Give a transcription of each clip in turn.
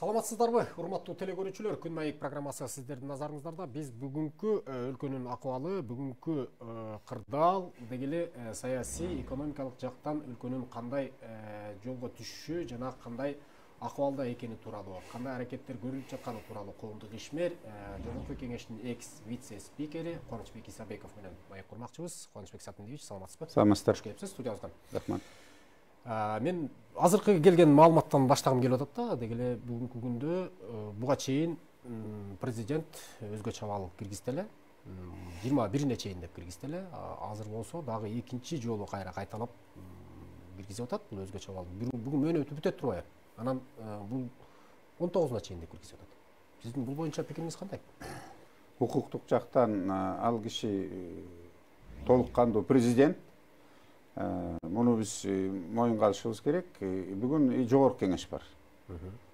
Саламатсыздарбы, урматтуу теле көрүүчүлөр, Күн маек программасы сиздердин назарыңыздарда. Биз бүгүнкү өлкөнүн акыбалы, бүгүнкү кырдаал, дегеле саясий, экономикалык жактан өлкөнүн кандай жолго түшүшү жана кандай акыбалда экени тууралуу, кандай аракеттер көрүлүп жатканы тууралуу коомдук ишмер, Жогорку кеңештин экс вице спикери Кубанычбек Исабеков менен маек курмакчыбыз. Кубанычбек Сатындиевич, саламатсызбы? Саламатсыздар. Кош келипсиз студиябыздан. Рахмат. Мен азыркы келген маалыматтан баштагым келип атат да, дегеле бүгүнкү күндө буга чейин президент өзгө чабал киргизди эле. 21-ине чейин деп киргизди эле. Азыр болсо дагы экинчи жолу кайра кайталап киргизип атат бул өзгө чабал. Бүгүн мөөнөтү бүтөт турбайбы? Анан бул 19-уна чейин деп киргизип атат. Сиздин бул боюнча пикириңиз кандай? Укуктук жактан ал киши толук кандуу президент. Муну биз моюнга алышыбыз керек. Бүгүн жогорку кеңеш бар.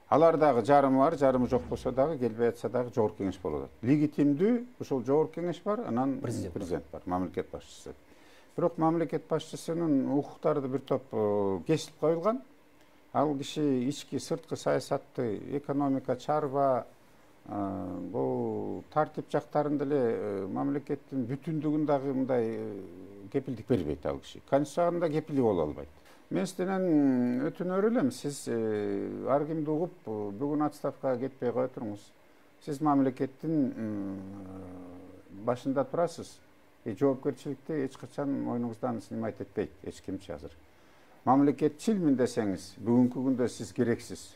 Алар дагы жарымы бар, жарымы жок болсо дагы, келбей атса дагы жогорку кеңеш болуп атат. Легитимдүү ушул жогорку кеңеш бар, анан президент бар, мамлекет башчысы. Бирок мамлекет башчысынын укуктары бир топ кесип коюлган. Ал киши ички сырткы саясатты, экономика, чарба, бул тартип жактарын деле мамлекеттин бүтүндүгүн дагы мындай кепилдик бербейт ал киши. Конституцияда кепилдик боло албайт. Мен сизден өтүнөр элем, сиз ар кимди угуп бүгүн отставкага кетпей кое туруңуз. Сиз мамлекеттин башында турасыз. Жоопкерчиликти эч качан мойнуңуздан снимать этпейт эч кимчи азыр. Мамлекетчилмин десеңиз, бүгүнкү күндө сиз керексиз.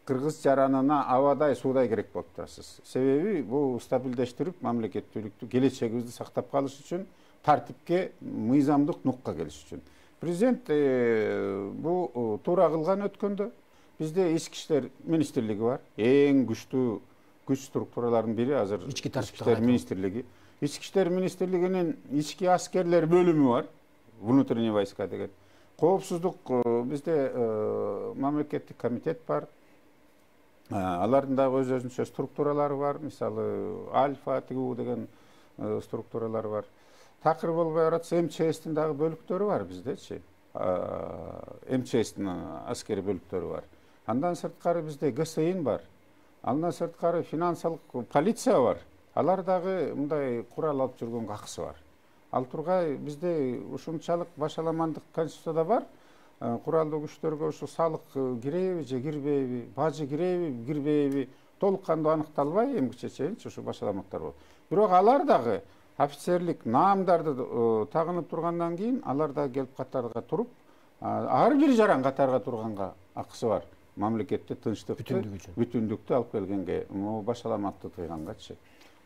Кыргыз жаранына абадай суудай керек болуп турасыз. Себеби бул стабилдештирип мамлекеттүүлүктү, келечегибизди сактап калыш үчүн, тартипке, мыйзамдык нукка келиш үчүн. Президент бул туура кылган өткөндө. Бизде ички иштер министрлиги бар. Эң күчтүү күч структураларынын бири азыр ички иштер министрлиги. Ички иштер министрлигинин ички аскерлер бөлүмү бар. Внутренний войска деген. Коопсуздук бизде мамлекеттик комитет бар. Алардын дагы өз-өзүнчө структуралары бар. Мисалы Альфа ТГУ деген структуралар бар. Такыр болбой баратса МЧСтин дагы бөлүктөрү бар биздечи. МЧСтин аскери бөлүктөрү бар. Андан сырткары бизде ГСИН бар. Андан сырткары финансылык полиция бар. Алар дагы мындай курал алып жүргөн акысы бар. Ал тургай бизде ушунчалык башаламандык конституцияда бар. Куралдуу күчтөргө ушу салык кирейби же кирбейби, бажы кирейби, кирбейби толук кандуу аныкталбай эмгиче чейинчи ушу башаламактар болот. Бирок алар дагы офицерлик наамдарды тагынып тургандан кийин алар да келип катарга туруп, ар бир жаран катарга турганга акысы бар. Мамлекетте тынчтыкты, бүтүндүктү алып келгенге, башаламатты тыйгангачы.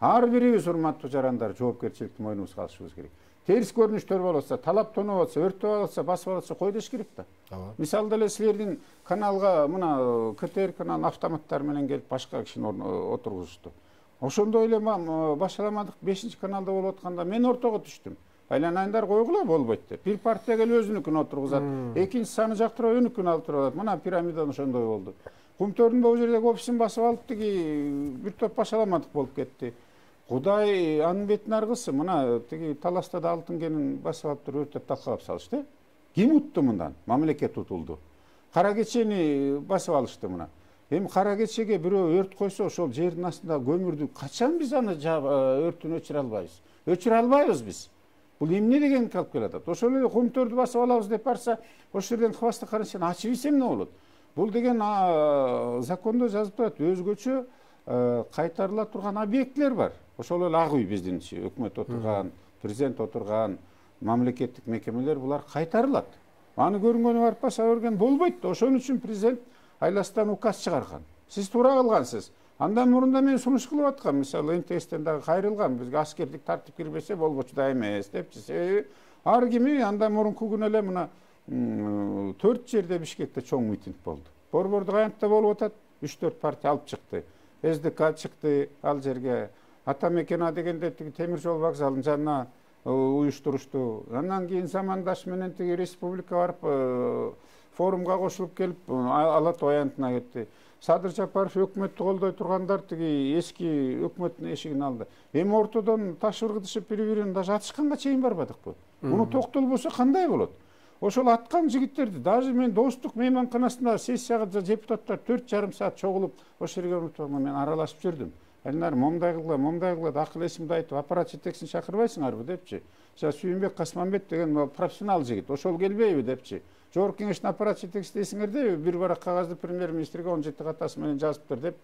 Ар бирибиз урматтуу жарандар жоопкерчиликти мойнубузга алышыбыз керек. Терс көрүнүштөр болуп атса, талаптонуп атса, өрттөп атса, басып атса кой деш керек да. Мисалы деле силердин каналга мына КТР канал автоматтар менен келип башка кишини отургузушту. Ошондой эле башаламадык 5-каналда болуп атканда мен ортого түштүм. Айланайындар койгула болбойт деп. Бир партия келип өзүнүкүн отургузат, экинчи саны жактырып өнүкүн алып турат. Мына пирамидадан ошондой болду. Кумтөрдүн бул жердеги офисин басып алып тиги бир топ башаламадык болуп кетти. Кудай анын бетин аргысы, мына тиги Таласта да алтын кенин басып алып туруп өртөп талкалап салышты. Ким утту мындан? Мамлекет утулду. Кара кечени басып алышты мына. Эми кара кечеге бирөө өрт койсо, ошол жердин астында көмүрдү качан биз аны өртүн өчүрө албайбыз? Өчүрө албайбыз биз. Бул эмне деген калып келатат? Ошол эле Кумтөрдү басып алабыз деп барса, ошол жерден хвасты каранчаны ачып ийсе эмне болот? Бул деген закондо жазылып турат, өзгөчө кайтарыла турган объектилер бар. Ошол эле ак үй биздинчи, өкмөт отурган, президент отурган, мамлекеттик мекемелер булар кайтарылат. Аны көрүнгөнү барып баса берген болбойт да. Ошон үчүн президент айластан указ чыгарган. Сиз туура кылгансыз. Андан мурунда мен сунуш кылып аткам, мисалы МТСтен дагы кайрылган, бизге аскердик тартип кирбесе болбочу да эмес депчи. Себеби ар кими андан мурунку күнү эле мына 4 жерде Бишкекте чоң митинг болду. Борбордук аянтта болуп атат, 3-4 партия алып чыкты. СДК чыкты ал жерге. Атамекена дегенде тиги темир жол вокзалынын жанына уюштурушту. Андан кийин замандаш менен тиги республика барып форумга кошулуп келип Ала Тоо аянтына кетти. Садыр Жапаров өкмөттү колдой тургандар тиги эски өкмөттүн эшигин алды. Эми ортодон таш ыргытышып бири-бирин даже атышканга чейин барбадыкпы? Муну токтолбосо кандай болот? ошол аткан жигиттерди даже мен достук мейманканасында сессияга депутаттар 4,5 саат чогулуп ошол жерге мен аралашып жүрдүм. Элнар момундай кылгыла, акыл эсимди айтып, аппарат жетекчисин чакырбайсыңарбы депчи. Сүйүнбек Касманбет деген профессионал жигит, ошол келбейби депчи. Жогорку кеңештин аппарат жетекчиси дейсиңер дейби, бир барак кагазды премьер-министрге 17 катасы менен жазыптыр деп,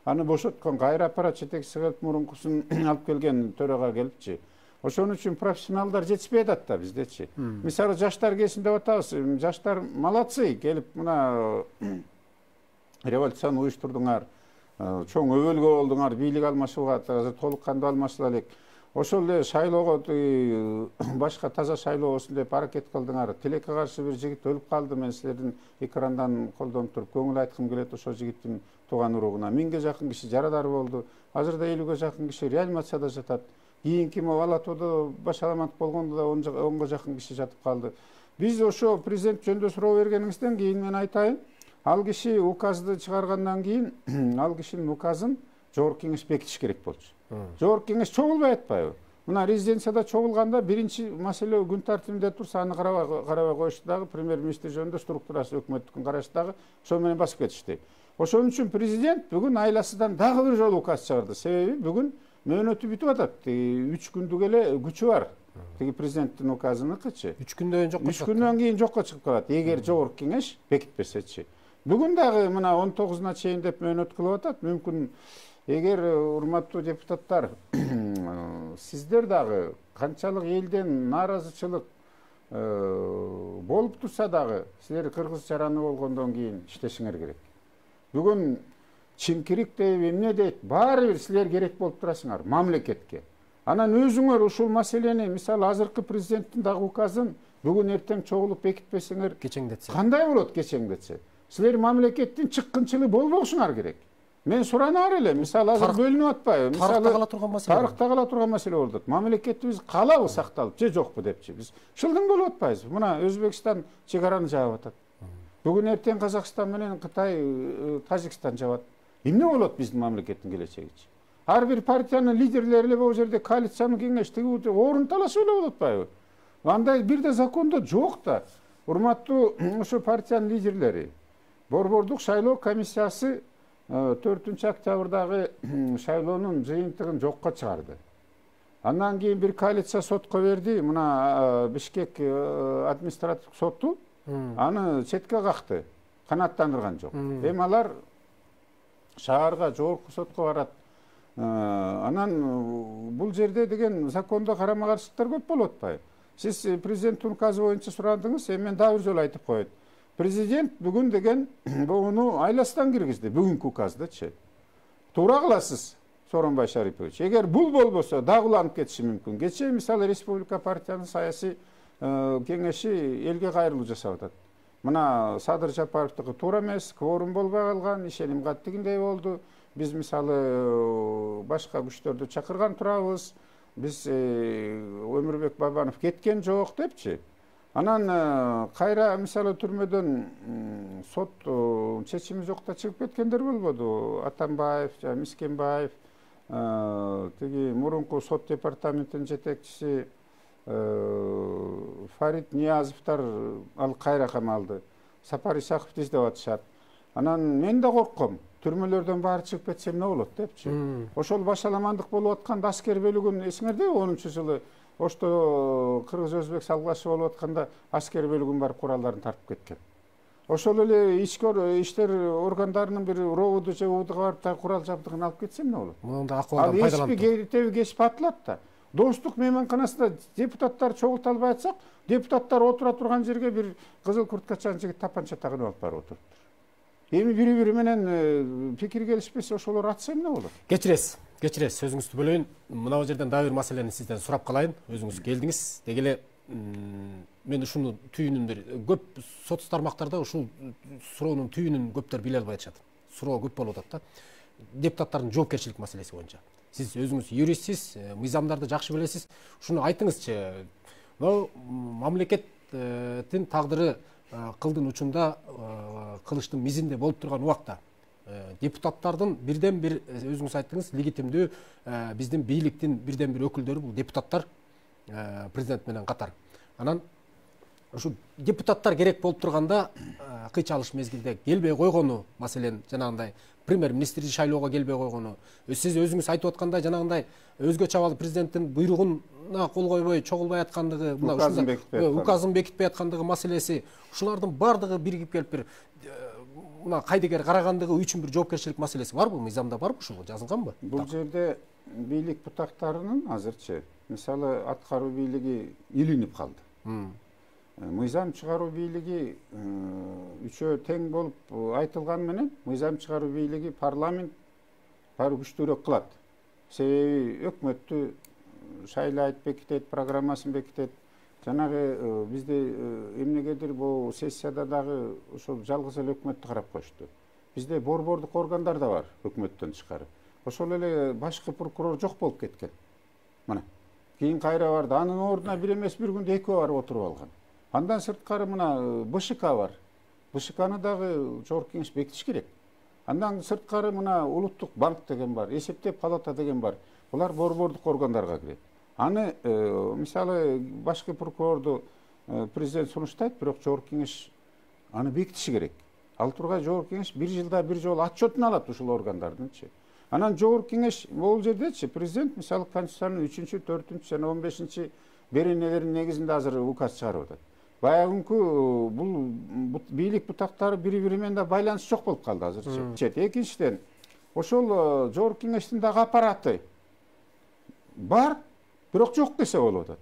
аны бошоткон кайра аппарат жетекчиси келип мурункусун алып келген төрага келипчи. Ошон үчүн профессионалдар жетишпей атат да биздечи. Мисалы жаштар келсин деп атабыз. Жаштар молодцы, келип мына революцияны уюштурдуңар, чоң өбөлгө болдуңар, бийлик алмашууга азыр толук кандуу алмашыла элек. Ошол эле шайлоого башка таза шайлоо болсун деп аракет кылдыңар. Тилекке каршы бир жигит өлүп калды. Мен силердин экрандан колдонуп туруп көңүл айткым келет ошол жигиттин тууган уругуна. 1000ге жакын киши жарадар болду. Азырда 50ге жакын киши реанимацияда жатат. Кийинки Ала тоодо баш аламандык болгондо да 10га жакын киши жатып калды. Биз ошо президент жөнүндө суроо бергениңизден кийин мен айтайын, ал киши указды чыгаргандан кийин ал кишинин указын жогорку кеңеш бекитиш керек болчу. Жогорку кеңеш чогулбай атпайбы? Мына резиденцияда чогулганда биринчи маселе күн тартибинде турса аны карабай коюшту дагы премьер-министр жөнүндө структурасы өкмөттүкүн карашы дагы ошо менен басып кетишти. Ошон үчүн президент бүгүн айласыдан дагы бир жолу указ чыгарды. Себеби бүгүн мөөнөтү бүтүп атат. 3 күндүк эле күчү бар. Тиги президенттин указыныкычы. 3 күндөн жокко 3 күндөн кийин жокко чыгып калат. Эгер жогорку кеңеш бекитпесечи. Бүгүн дагы мына 19-уна чейин деп мөөнөт кылып атат. Мүмкүн эгер урматтуу депутаттар сиздер дагы канчалык элден нааразычылык болуп турса дагы силер кыргыз жараны болгондон кийин иштешиңер керек. Бүгүн чимкирик дейт, эмне дейт, баары бир силер керек болуп турасыңар мамлекетке. Анан өзүңөр ушул маселени, мисалы азыркы президенттин дагы указын бүгүн эртең чогулуп бекитпесеңер, кечеңдетсе. Кандай болот кечеңдетсе? Силер мамлекеттин чыккынчылыгы болбошуңар керек. Мен суранаар эле, мисалы азыр бөлүнүп атпайбы? Мисалы тарыхта кала турган маселе болуп атат. Мамлекетибиз калабы сакталып же жокпу депчи. Биз шылдың болуп атпайбызбы? Мына Өзбекстан чек араны жаап атат. Бүгүн эртең Казакстан менен Кытай, Тажикстан жабат. Эмне болот биздин мамлекеттин келечегичи? Ар бир партиянын лидерлери эле бул жерде коалициянын кеңештиги орун талашып эле болуп атпайбы? Андай бир да закондо жок да. Урматтуу ошо партиянын лидерлери, Борбордук шайлоо комиссиясы 4-октябрдагы шайлоонун жыйынтыгын жокко чыгарды. Андан кийин бир коалиция сотко берди. Мына Бишкек административдик соту аны четке какты, канааттандырган жок. Эми алар шаарга жогорку сотко барат. Анан бул жерде деген закондо карама каршылыктар көп болуп атпайбы? Сиз президенттин указы боюнча сурадыңыз, эми мен дагы бир жолу айтып коет. Президент бүгүн деген буну айласынан киргизди, бүгүнкү указдычы. Туура кыласыз, Сооронбай Шарипович. Эгер бул болбосо дагы уланып кетиши мүмкүн. Кечээ мисалы Республика партиянын саясий кеңеши элге кайрылуу жасап атат. Мына Садыр Жапаровдуку туура эмес, кворум болбой калган, ишеним каттигиндей болду. Биз мисалы башка күчтөрдү чакырган турабыз. Биз Өмүрбек Бабанов кеткен жок депчи. Анан кайра мисалы түрмөдөн сот чечими жокта чыгып кеткендер болбоду. Атамбаев, Мискенбаев, тиги мурунку сот департаментинин жетекчиси Фарид Ниязовтар ал кайра камалды. Сапар Исаков издеп атышат. Анан мен да корком. Түрмөлөрдөн баары чыгып кетсе эмне болот депчи. Ошол башаламандык болуп атканда аскер бөлүгүн эсиңерде 10-жылы Ошто кыргыз-өзбек салгылашы болуп атканда аскер бөлүгүн барып куралдарын тартып кеткен. Ошол эле ички иштер органдарынын бир ровду же УДга барып да курал жабдыгын алып кетсе эмне болот? Мында акыбалдан пайдаланып. Ал кесип атылат да. Достук мейманканасында депутаттар чогулта албай атсак, депутаттар отура турган жерге бир кызыл курткачан жигит тапанча тагынып алып барып отуруптур. Эми бири-бири менен пикир келишпесе ошолор атса эмне болот? Кечиресиз, сөзүңүздү бөлөйүн. Мына жерден дагы бир маселени сизден сурап калайын. Өзүңүз келдиңиз. Деги эле мен ушуну түйүнүн бир көп соц тармактарда ушул суроонун түйүнүн көптөр биле албай атышат. Суроо көп болуп атат да. Депутаттардын жоопкерчилик маселеси боюнча. Сиз өзүңүз юристсиз, мыйзамдарды жакшы билесиз. Ушуну айтыңызчы. Мына мамлекеттин тагдыры кылдын учунда, кылычтын мизинде болуп турган убакта депутаттардын бирден бир, өзүңүз айттыңыз, легитимдүү биздин бийликтин бирден бир өкүлдөрү бул депутаттар президент менен катар. Анан ушу депутаттар керек болуп турганда кыйчалыш мезгилде келбей койгону, маселен жанагындай премьер министрди шайлоого келбей койгону, сиз өзүңүз айтып аткандай жанагындай өзгө чабалы президенттин буйругуна кол койбой чогулбай аткандыгы, указын бекитпей аткандыгы маселеси, ушулардын баардыгы биригип келип бир мына кайдыгер карагандыгы үчүн бир жоопкерчилик маселеси барбы, мыйзамда барбы, ушул жазылганбы? Бул жерде бийлик бутактарынын азырчы мисалы аткаруу бийлиги илинип калды. Мыйзам чыгаруу бийлиги үчөө тең болуп айтылган менен мыйзам чыгаруу бийлиги парламент баары күчтүүрөөк кылат. Себеби өкмөттү шайлайт, бекитет, программасын бекитет. Жанагы бизде эмнегедир бул сессияда дагы ошол жалгыз эле өкмөттү карап коюшту. Бизде борбордук органдар да бар өкмөттөн тышкары. Ошол эле башкы прокурор жок болуп кеткен. Мына кийин кайра барды. Анын ордуна бир эмес бир күндө экөө барып отуруп алган. Андан сырткары мына БШК бар. БШКны дагы жогорку кеңеш бекитиш керек. Андан сырткары мына улуттук банк деген бар, эсептеп палата деген бар. Булар борбордук органдарга кирет. Аны мисалы башкы прокурорду президент сунуштайт, бирок жогорку кеңеш аны бекитиши керек. Ал тургай жогорку кеңеш бир жылда бир жолу отчетун алат ушул органдардынчы. Анан жогорку кеңеш бул жердечи президент мисалы Конституциянын 3-чү, 4-чү жана 15-чи беренелеринин негизинде азыр указ чыгарып атат. Баягынкы бул бийлик бутактары бири-бири менен да байланыш жок болуп калды азырчы. Экинчиден, ошол жогорку кеңештин дагы аппараты бар, бирок жок десе болуп атат.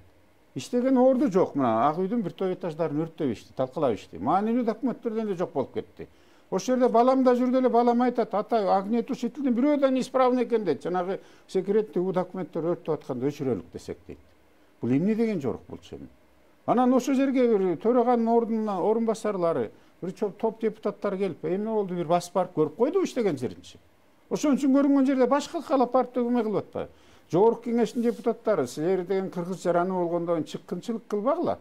Иштеген орду жок. Мына Ак үйдүн бир топ этаждарын өрттөп ишти, талкалап ишти. Маанилүү документтер да жок болуп кетти. Ошол жерде балам да жүрдү эле, балам айтат, атай, огнетушителдин бирөө да неисправный экен дейт. Жанагы секреттүү документтер өрттөп атканда өчүрөлүк десек дейт. Бул эмне деген жорук болчу эми? Анан ошол жерге бир төраганын ордуна орун басарлары, бир топ депутаттар келип, эмне болду, бир басып барып көрүп койду иштеген жеринчи. Ошон үчүн көрүнгөн жерде башка кала партия өкмөй кылып атпайбы? Жогорку кеңештин депутаттары, силер деген кыргыз жараны болгондон чыккынчылык кылбагыла.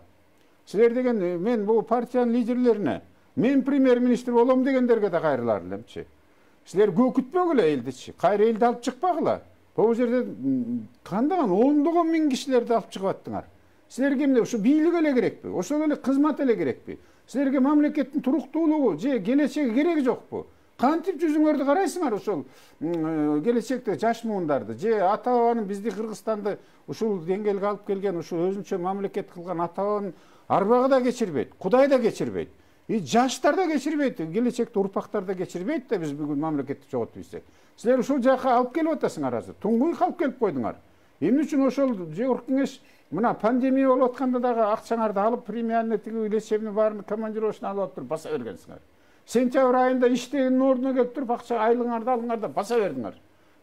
Силер деген мен бул партиянын лидерлерине, мен премьер-министр болом дегендерге да кайрылар элемчи. Силер көкүтпөгүлө элдичи, кайра элди алып чыкпагыла. Бул жерде кандаган ондогон миң кишилерди алып чыгып аттыңар. Силерге эмне ушу бийлик эле керекпи? Ошол эле кызмат эле керекпи? Силерге мамлекеттин туруктуулугу же келечеги кереги жокпу? Кантип жүзүңөрдү карайсыңар ошол келечекте жаш муундарды же ата бабанын бизди Кыргызстанды ушул деңгээлге алып келген, ушул өзүнчө мамлекет кылган ата бабанын арбагы да кечирбейт, Кудай да кечирбейт. Жаштар да кечирбейт, келечекте урпактар да кечирбейт да биз бүгүн мамлекетти жоготуп ийсек. Силер ушул жака алып келип атасыңар азыр. Туңгуй алып келип койдуңар. Эмне үчүн ошол жогорку кеңеш мына пандемия болуп атканда дагы акчаңарды алып премиальный тиги лечебный баарын командировочно алып туруп баса бергенсиңер. Сентябрь айында иштегендин ордуна келип туруп акча айлыгыңарды алыңар да баса бердиңер.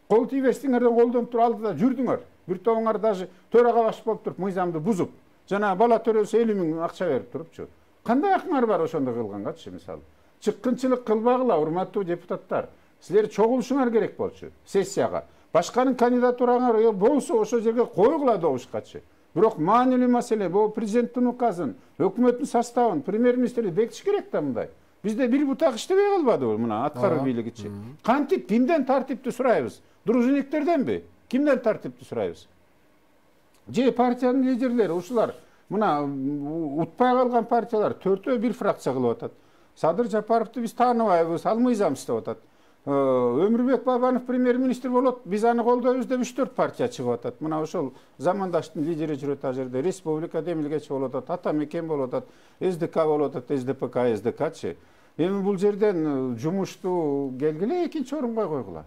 Кол тийбестиңерден колдонуп туруп алды да жүрдүңөр. Бир тобуңар даже төрага баш болуп туруп мыйзамды бузуп, жана бала төрөсө 50 миң акча берип турупчу. Кандай акыңар бар ошондой кылгангачы мисалы? Чыккынчылык кылбагыла, урматтуу депутаттар. Силер чогулушуңар керек болчу сессияга. Башканын кандидатураңар болсо ошол жерге койгула добушкачы. Бирок маанилүү маселе бул президенттин указын, өкмөттүн составын, премьер-министрди бекитиш керек да мындай. Бизде бир бутак иштебей калбадыбы мына аткаруу бийлигичи? Кантип кимден тартипти сурайбыз? Дружинниктерденби? Кимден тартипти сурайбыз? Же партиянын лидерлери ушулар мына утпай калган партиялар 4-1 фракция кылып атат. Садыр Жапаровду биз тааныбайбыз, ал мыйзам иштеп атат. Өмүрбек Бабанов премьер-министр болот, биз аны колдойбуз деп 3-4 партия чыгып атат. Мына ошол замандаштын лидери жүрөт ал жерде. Республика демилгечи болуп атат, Ата Мекен болуп атат, СДК болуп атат, СДПК, СДКчы. Эми бул жерден жумушту келгиле экинчи орунга койгула.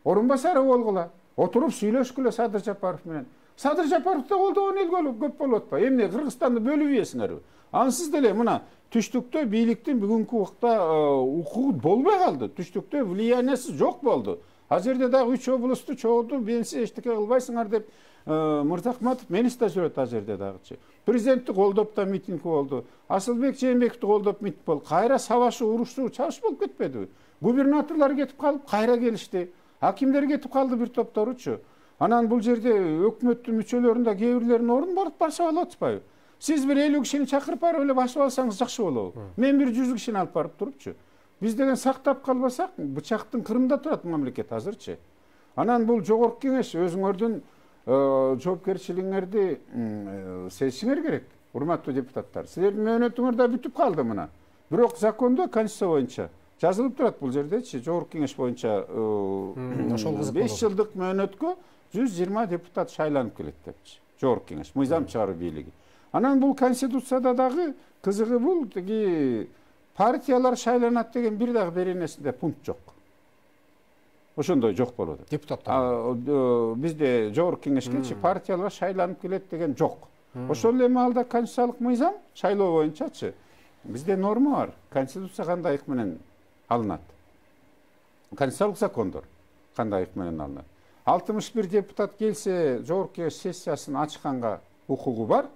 Орун басары болгула. Отуруп сүйлөшкүлө Садыр Жапаров менен. Садыр Жапаровду колдогон эл көп болуп атпайбы? Эмне Кыргызстанды бөлүп ийесиңерби? Ансыз деле мына түштүктө бийликтин бүгүнкү убакта укугу болбой калды. Түштүктө влияниясы жок болду. Ал жерде дагы 3 облусту чогултуп, бенси эчтеке кылбайсыңар деп Мырзахматов мелис да жүрөт ал жерде дагычы. Президентти колдоп да митинг болду. Асылбек Жээнбековду колдоп митинг болду. Кайра сабашы, урушуу, чабыш болуп кетпедиби? Губернаторлор кетип калып, кайра келишти. Акимдер кетип калды бир топторучу. Анан бул жерде өкмөттүн мүчөлөрүндө кээ бирлеринин орун барып басып алып атпайбы? Сиз бир 50 кишини чакырып барып эле басып алсаңыз жакшы болобу? Мен бир 100 кишини алып барып турупчу. Биз деген сактап калбасак, бычактын кырында турат мамлекет азырчы. Анан бул жогорку кеңеш өзүңөрдүн жоопкерчилигиңерди сезишиңер керек. урматтуу депутаттар. Силердин мөөнөтүңөр да бүтүп калды мына. Бирок закондо, конституция боюнча жазылып турат бул жердечи, жогорку кеңеш боюнча ошол 5 жылдык мөөнөткө 120 депутат шайланып келет депчи. Жогорку кеңеш, мыйзам чыгаруу бийлиги. Анан бул конституцияда дагы кызыгы бул тиги партиялар шайланат деген бир дагы беренесинде пункт жок. Ошондой жок болот. Депутаттар. Бизде жогорку кеңешкечи партиялар шайланып келет деген жок. Ошол эле маалда конституциялык мыйзам шайлоо боюнчачы бизде норма бар. Конституция кандай ык менен алынат? Конституциялык закондор кандай ык менен алынат? 61 депутат келсе, жогорку кеңеш сессиясын ачканга укугу бар.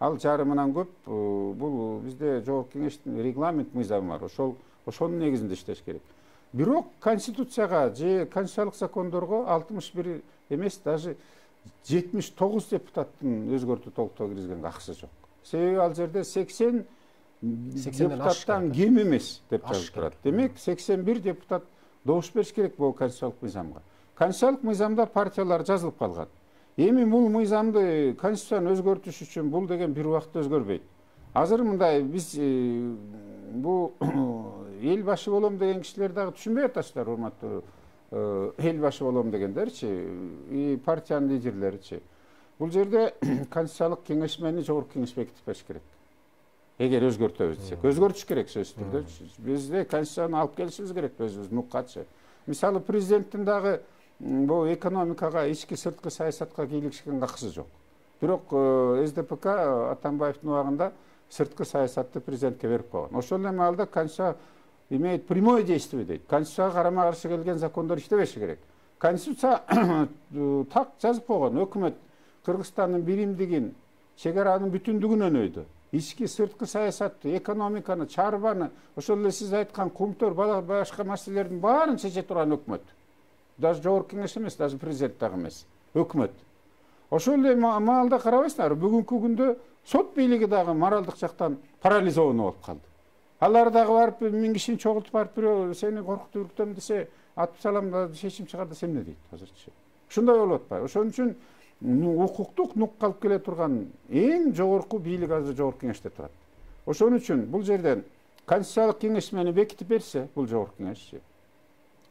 Ал жарымынан көп. Бул бизде жогорку кеңештин регламент мыйзамы бар. Ошонун негизинде иштеш керек. Бирок конституцияга же конституциялык закондорго 61 эмес, даже 79 депутаттын өзгөртүү толуктоо киргизгенге акысы жок. Себеби ал жерде 80 депутаттан кем эмес деп жазылып турат. Демек 81 депутат добуш бериш керек бул конституциялык мыйзамга. Конституциялык мыйзамда партиялар жазылып калган. Эми бул мыйзамды конституцияны өзгөртүш үчүн бул деген бир убакытта өзгөрбөйт. Азыр мындай биз бул эл башы болом деген кишилер дагы түшүнбөй атасыздар, урматтуу эл башы болом дегендерчи, партиянын лидерлеричи. Бул жерде конституциялык кеңешмени жогорку кеңеш бекитип бериш керек. Эгер өзгөртөбүз десек, өзгөртүш керек сөзсүз түрдө. Бизде конституцияны алып келишибиз керек өзүбүз нуккачы. Мисалы президенттин дагы бул экономикага, ички сырткы саясатка кийлигишкен акысы жок. Бирок СДПК Атамбаевдин убагында сырткы саясатты президентке берип койгон. Ошол эле маалда конституция имеет прямое действие дейт. Конституцияга карама каршы келген закондор иштебеши керек. Конституция так жазып койгон. Өкмөт Кыргызстандын биримдигин, чек аранын бүтүндүгүн өнөйдү. Ички сырткы саясатты, экономиканы, чарбаны, ошол эле сиз айткан кумтөр, башка маселелердин баарын чече турган өкмөт. Даже жогорку кеңеш эмес, даже президент дагы эмес, өкмөт. Ошол эле маалда карабайсыңарбы, бүгүнкү күндө сот бийлиги дагы моралдык жактан парализовано болуп калды. Алар дагы барып 1000 кишини чогултуп барып бирөө сени коркутуп үркүтөм десе, атып салам да чечим чыгар десе эмне дейт азырчы. Ушундай болуп атпайбы? Ошон үчүн укуктук нук калып келе турган эң жогорку бийлик азыр жогорку кеңеште турат. Ошон үчүн бул жерден конституциялык кеңешмени бекитип берсе, бул жогорку кеңешчи.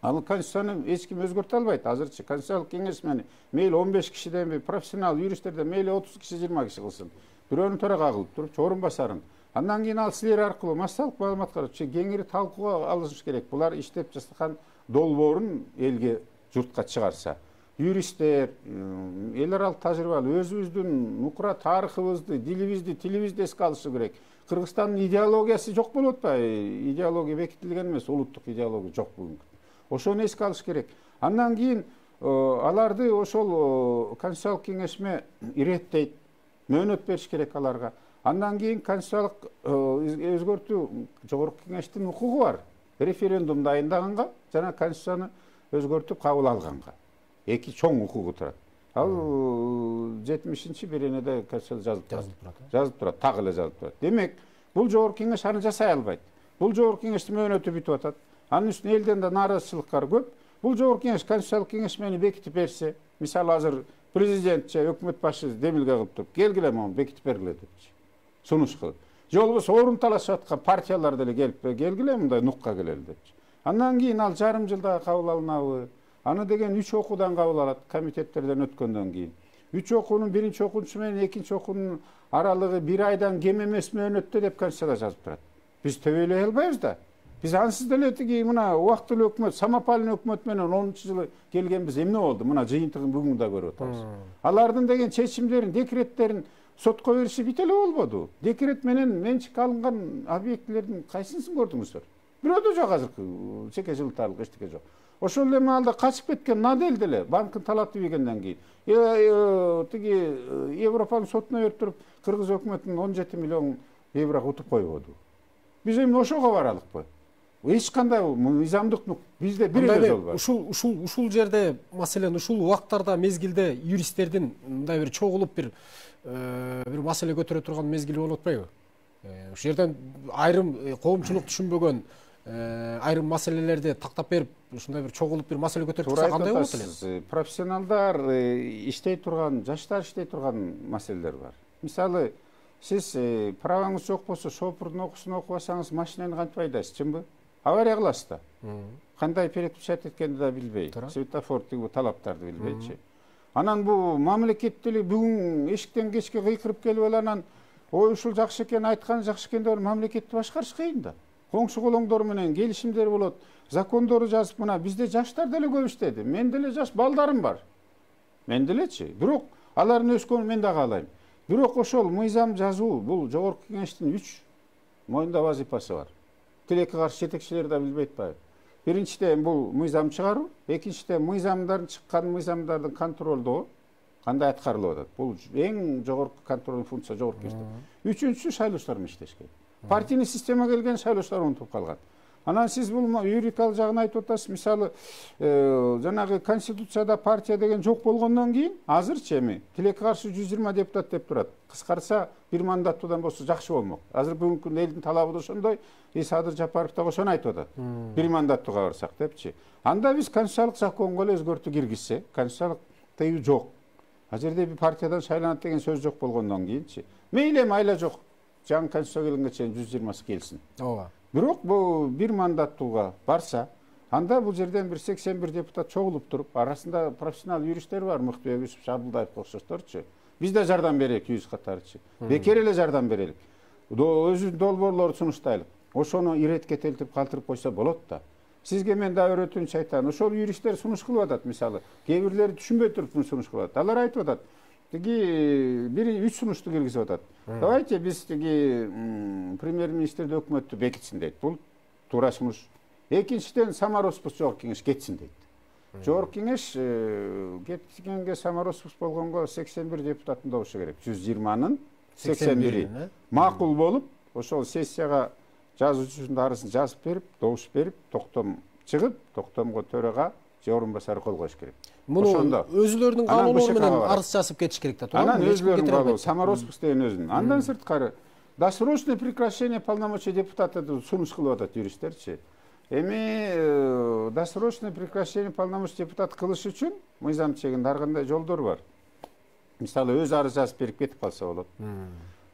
Ал конституцияны эч ким өзгөртө албайт азырчы. Конституциялык кеңешмени мейли 15 кишиден профессионал юристтерден мейли 30 киши 20 киши кылсын. Бирөөнү төрага кылып туруп, орун басарын. Андан кийин ал силер аркылуу массалык маалыматка кеңири талкууга алыш керек. Булар иштеп жасаган долбоорун элге, журтка чыгарса. Юристтер, эл аралык тажрыйбалуу, өзүбүздүн нукура тарыхыбызды, дилибизди, тилибизди эске алышы керек. Кыргызстандын идеологиясы жок болуп атпайбы? Идеология бекитилген эмес, улуттук идеология жок бүгүнкү. Ошону эске алыш керек. Андан кийин аларды ошол конституциялык кеңешме иреттейт, мөөнөт бериш керек аларга. Андан кийин конституциялык өзгөртүү жогорку кеңештин укугу бар. Референдум дайындаганга жана конституцияны өзгөртүп кабыл алганга. Эки чоң укугу турат. Ал 70-беренеде жазылып турат, так эле жазылып турат. Демек, бул жогорку кеңеш аны жасай албайт. Бул жогорку кеңештин мөөнөтү бүтүп атат. Анын үстүнө элден да нааразычылыктар көп. Бул жогорку кеңеш конституциялык кеңешмени бекитип берсе, мисалы азыр президент же өкмөт башы демилге кылып туруп, келгиле мону бекитип бергиле депчи. Сунуш кылып. Же болбосо орун талашып аткан партиялар деле келип, келгиле мындай нукка келели депчи. Андан кийин ал жарым жылда кабыл алынабы? Аны деген 3 окуудан кабыл алат, комитеттерден өткөндөн кийин. 3 окуунун биринчи окуучусу менен экинчи окуунун аралыгы 1 айдан кем эмес мөөнөттө деп конституцияда жазып турат. Биз төбөйлөй албайбыз да. Биз ансыз деле тиги мына убактылуу өкмөт, самопальный өкмөт менен 10-жылы келгенбиз эмне болду? Мына жыйынтыгын бүгүн да көрүп атабыз. Алардын деген чечимдерин, декреттерин сотко бериши бит эле болбоду. Декрет менен менчик алынган объектилердин кайсысын көрдүңүздөр? Бирөө да жок азыркы чеке жылтарлык эчтеке жок. Ошол эле маалда качып кеткен Надель деле банктын талапты ийгенден кийин тиги Европанын сотуна берип туруп Кыргыз өкмөтүнүн 17 миллион евро утуп койбоду. Биз эми ошого баралыкпы? Эч кандай мыйзамдык бизде бир эле жол бар. Ушул жерде маселен ушул убактарда мезгилде юристтердин мындай бир чогулуп бир маселе көтөрө турган мезгили болуп атпайбы? Ушул жерден айрым коомчулук түшүнбөгөн айрым маселелерди тактап берип, ушундай бир чогулуп бир маселе көтөрүп турса кандай болот эле? Профессионалдар иштей турган, жаштар иштей турган маселелер бар. Мисалы, сиз праваңыз жок болсо шопурдун окуусун окубасаңыз машинени кантип айдайсыз, чынбы? Авария кыласыз да. Кандай перепечать эткенди да билбей, светофор тиги талаптарды билбейчи. Анан бул мамлекет деле бүгүн эшиктен кечке кыйкырып келип анан ой ушул жакшы экен, айткан жакшы экен деп мамлекетти башкарыш кыйын да. Коңшу колоңдор менен келишимдер болот, закондорду жазып, мына бизде жаштар деле көп иштеди. Мен деле жаш балдарым бар. Мен делечи. Бирок алардын өскөнүн мен да каалайм. Бирок ошол мыйзам жазуу бул жогорку кеңештин 3 моюнда вазифасы бар. Тилекке каршы жетекчилер да билбей атпайбы. Биринчиден бул мыйзам чыгаруу, экинчиден мыйзамдардын чыккан мыйзамдардын контролдоо кандай аткарылып атат. Бул эң жогорку контролдук функция жогорку кеңеште. Үчүнчүсү шайлоочулар менен иштеш керек. Партийный система келген, шайлоочулар унутуп калган. Анан сиз бул юридикалык жагын айтып атасыз. Мисалы, жанагы конституцияда партия деген жок болгондон кийин, азырчы эми тилекке каршы 120 депутат деп турат. Кыскартса, бир мандаттуудан болсо жакшы болмок. Азыр бүгүнкү күндө элдин талабы да ошондой. Садыр Жапаров да ошону айтып атат. Бир мандаттууга барсак депчи. Анда биз конституциялык законго эле өзгөртүү киргизсе, конституциялык тыюу жок. А жерде бир партиядан шайланат деген сөз жок болгондон кийинчи. Мейли эми айла жок. Жаңы конституция келгенге чейин 120 келсин. Ооба. Бирок бул бир мандаттууга барса, анда бул жерден бир 81 депутат чогулуп туруп, арасында профессионал юристтер бар, Мыктыбек Юсуп, Шабылдаев окшошторчу. Биз да жардам берели юрист катарычы. Бекер эле жардам берели. Өзү долбоорлорду сунуштайлы. Ошону иреткетелтип калтырып койсо болот да. Сизге мен да өрөтүүнчү айтам. Ошол юристтер сунуш кылып атат, мисалы. Кээ бирлери түшүнбөй туруп сунуш кылып атат. Алар айтып атат. Тиги бири 3 сунушту киргизип атат. Давайте биз тиги премьер-министрди өкмөттү бекитсин дейт. Бул туура сунуш. Экинчиден Самароспус жогорку кеңеш кетсин дейт. Жогорку кеңеш кеткенге Самароспус болгонго 81 депутаттын добушу керек. 120-нын 81-и макул болуп, ошол сессияга жазуучунун арызын жазып берип, добуш берип, токтом чыгып, токтомго төрага же орун басары кол коюш керек. Муну өзүлөрүнүн кануну менен арыз жазып кетиш керек да, туура? Анан өзүлөрүнүн кануну, Самароспус деген өзүнүн. Андан сырткары досрочное прекращение полномочий депутата сунуш кылып атат юристтерчи. Эми досрочное прекращение полномочий депутат кылыш үчүн мыйзам чегинде ар кандай жолдор бар. Мисалы, өз арыз жазып берип кетип калса болот.